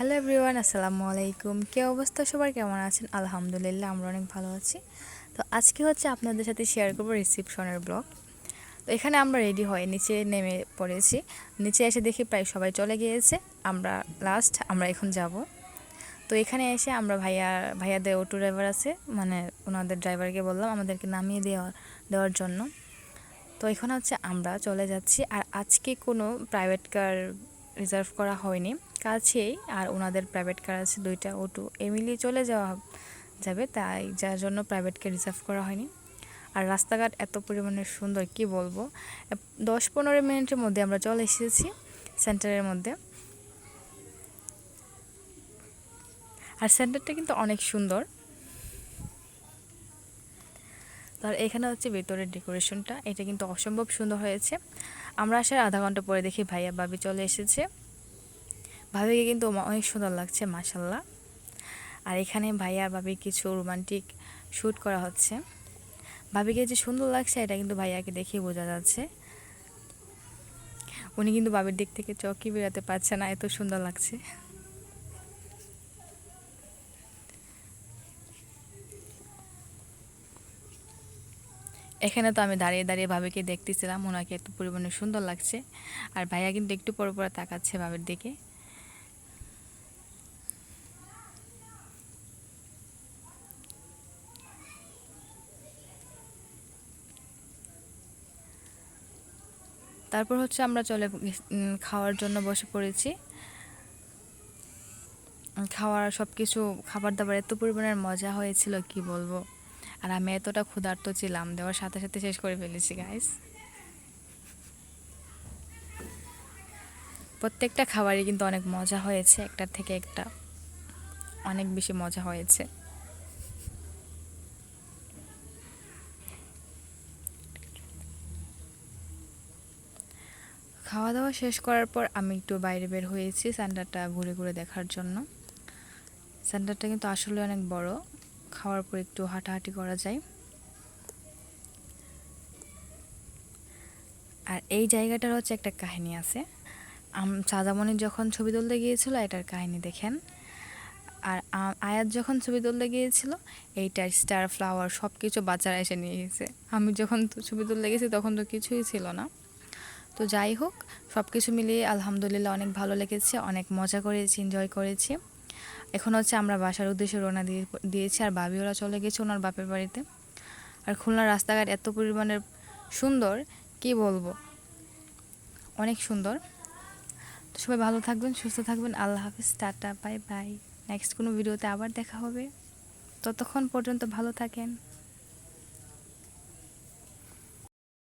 Hello everyone, আসসালামু আলাইকুম। কী অবস্থা সবার, কেমন আছেন? আলহামদুলিল্লাহ, আমরা অনেক ভালো আছি। তো আজকে হচ্ছে আপনাদের সাথে শেয়ার করবো রিসেপশনের ব্লগ। তো এখানে আমরা রেডি হয়ে নিচে নেমে পড়েছি। নিচে এসে দেখি প্রায় সবাই চলে গিয়েছে, আমরা এখন যাব। তো এখানে এসে আমরা ভাইয়াদের অটো ড্রাইভার আছে, মানে ওনাদের ড্রাইভারকে বললাম আমাদেরকে নামিয়ে দেওয়ার জন্য। তো এখন হচ্ছে আমরা চলে যাচ্ছি। আর আজকে কোনো প্রাইভেট কার রিজার্ভ করা হয়নি, কাছেই আর ওনাদের প্রাইভেট কার আছে দুইটা, অটো এমিলি চলে যাবে, তাই যার জন্য প্রাইভেট কার রিজার্ভ করা হয়নি। আর রাস্তাঘাট এত পরিমাণে সুন্দর, কি বলবো। 10-15 মিনিটের মধ্যে আমরা চলে এসেছি সেন্টারের মধ্যে। আর সেন্টারটা কিন্তু অনেক সুন্দর। আর এখানে হচ্ছে ভেতরের ডেকোরেশনটা, এটা কিন্তু অসম্ভব সুন্দর হয়েছে। আমরা আসার আধা ঘন্টা পরে দেখি ভাইয়া ভাবি চলে এসেছে। ভাবিকে কিন্তু অনেক সুন্দর লাগছে, মাশাল্লাহ। আর এখানে ভাইয়া আর ভাবির কিছু রোমান্টিক শ্যুট করা হচ্ছে। ভাবিকে যে সুন্দর লাগছে এটা কিন্তু ভাইয়াকে দেখেই বোঝা যাচ্ছে। উনি কিন্তু ভাবির দিক থেকে চোখই বেরাতে পারছে না, এত সুন্দর লাগছে। এখানে তো আমি দাঁড়িয়ে দাঁড়িয়ে ভাবিকে দেখতেছিলাম, ওনাকে এত পরিমাণে সুন্দর লাগছে। আর ভাইয়া কিন্তু একটু পর পর তাকাচ্ছে ভাবির দিকে। তারপর হচ্ছে আমরা খাওয়ার জন্য বসে পড়েছি। সব কিছু খাবার দাবার এত পরিমাণের মজা হয়েছিল, কি বলবো। আর আমি এতটা ক্ষুধার্ত ছিলাম, দেওয়ার সাথে সাথে শেষ করে ফেলেছি গাইস। প্রত্যেকটা খাবারই কিন্তু অনেক মজা হয়েছে, একটার থেকে একটা অনেক বেশি মজা হয়েছে। খাওয়া দাওয়া শেষ করার পর আমি একটু বাইরে বের হয়েছি সেন্টারটা ঘুরে ঘুরে দেখার জন্য। সেন্টারটা কিন্তু আসলে অনেক বড়, খাওয়ার পর একটু হাঁটাহাঁটি করা যায়। আর এই জায়গাটার হচ্ছে একটা কাহিনী আছে। সাদামণি যখন ছবি তুলতে গিয়েছিল এটার কাহিনী দেখেন। আর আয়াত যখন ছবি তুলতে গিয়েছিল, এইটার স্টার ফ্লাওয়ার সব কিছু বাচ্চারা এসে নিয়ে গেছে। আমি যখন ছবি তুলতে গেছি তখন তো কিছুই ছিল না। তো যাই হোক, সব কিছু মিলিয়ে আলহামদুলিল্লাহ অনেক ভালো লেগেছে, অনেক মজা করেছি, এনজয় করেছি। এখন হচ্ছে আমরা বাসার উদ্দেশ্যে রওনা দিয়েছি। আর ভাবি ওরা চলে গেছে ওনার বাপের বাড়িতে। আর খুলনার রাস্তাঘাট এত পরিমাণে সুন্দর, কি বলবো, অনেক সুন্দর। তো সবাই ভালো থাকবেন, সুস্থ থাকবেন। আল্লাহ হাফিজ, টাটা, বাই বাই। নেক্সট কোনো ভিডিওতে আবার দেখা হবে। ততক্ষণ পর্যন্ত ভালো থাকেন।